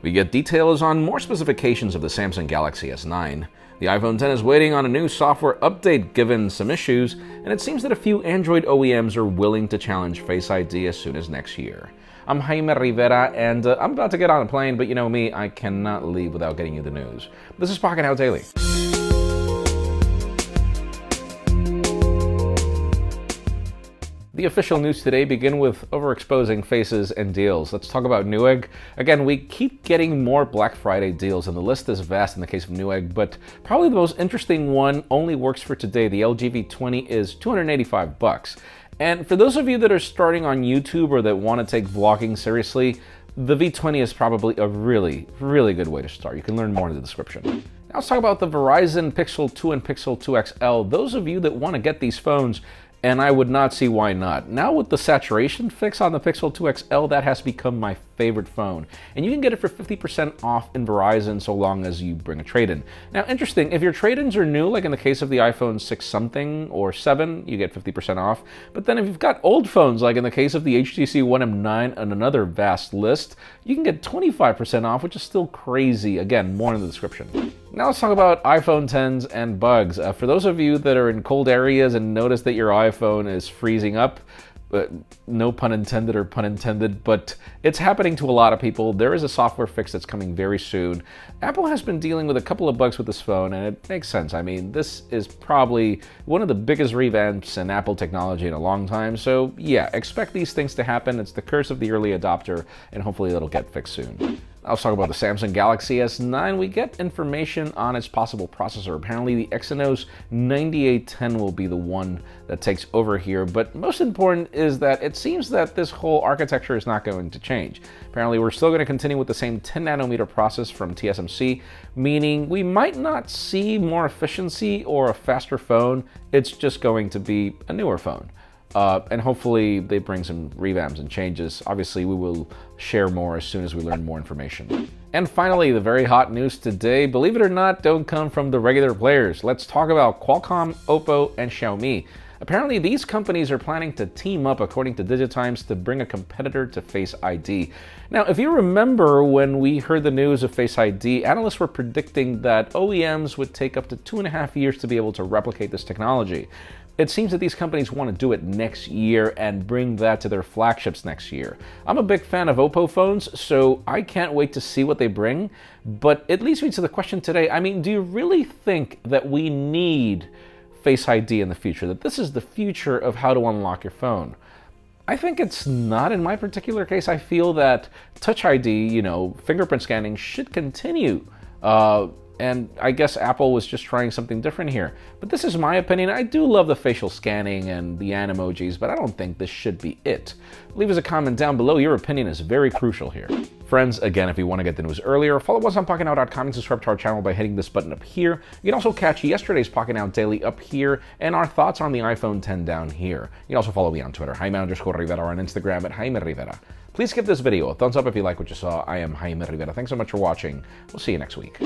We get details on more specifications of the Samsung Galaxy S9. The iPhone X is waiting on a new software update given some issues, and it seems that a few Android OEMs are willing to challenge Face ID as soon as next year. I'm Jaime Rivera, and I'm about to get on a plane, but you know me, I cannot leave without getting you the news. This is Pocketnow Daily. The official news today begin with overexposing faces and deals. Let's talk about Newegg. Again, we keep getting more Black Friday deals, and the list is vast in the case of Newegg, but probably the most interesting one only works for today. The LG V20 is $285. And for those of you that are starting on YouTube or that want to take vlogging seriously, the V20 is probably a really good way to start. You can learn more in the description. Now let's talk about the Verizon Pixel 2 and Pixel 2 XL. Those of you that want to get these phones, and I would not see why not. Now with the saturation fix on the Pixel 2 XL, that has become my favorite phone. And you can get it for 50% off in Verizon so long as you bring a trade-in. Now interesting, if your trade-ins are new, like in the case of the iPhone 6 something or 7, you get 50% off. But then if you've got old phones, like in the case of the HTC One M9 and another vast list, you can get 25% off, which is still crazy. Again, more in the description. Now let's talk about iPhone Xs and bugs. For those of you that are in cold areas and notice that your iPhone is freezing up, no pun intended or pun intended, but it's happening to a lot of people. There is a software fix that's coming very soon. Apple has been dealing with a couple of bugs with this phone, and it makes sense. I mean, this is probably one of the biggest revamps in Apple technology in a long time, so yeah, expect these things to happen. It's the curse of the early adopter, and hopefully it'll get fixed soon. Let's talk about the Samsung Galaxy S9. We get information on its possible processor. Apparently the Exynos 9810 will be the one that takes over here, but most important is that it seems that this whole architecture is not going to change. Apparently we're still going to continue with the same 10 nanometer process from TSMC, meaning we might not see more efficiency or a faster phone. It's just going to be a newer phone. And hopefully they bring some revamps and changes. Obviously, we will share more as soon as we learn more information. And finally, the very hot news today, believe it or not, don't come from the regular players. Let's talk about Qualcomm, Oppo, and Xiaomi. Apparently, these companies are planning to team up, according to DigiTimes, to bring a competitor to Face ID. Now, if you remember when we heard the news of Face ID, analysts were predicting that OEMs would take up to 2.5 years to be able to replicate this technology. It seems that these companies want to do it next year and bring that to their flagships next year. I'm a big fan of Oppo phones, so I can't wait to see what they bring. But it leads me to the question today. I mean, do you really think that we need Face ID in the future? That this is the future of how to unlock your phone? I think it's not in my particular case. I feel that Touch ID, you know, fingerprint scanning should continue. And I guess Apple was just trying something different here. But this is my opinion. I do love the facial scanning and the animojis, but I don't think this should be it. Leave us a comment down below. Your opinion is very crucial here. Friends, again, if you want to get the news earlier, follow us on Pocketnow.com and subscribe to our channel by hitting this button up here. You can also catch yesterday's Pocketnow Daily up here and our thoughts on the iPhone X down here. You can also follow me on Twitter, Jaime_Rivera, or on Instagram at Jaime Rivera. Please give this video a thumbs up if you like what you saw. I am Jaime Rivera. Thanks so much for watching. We'll see you next week.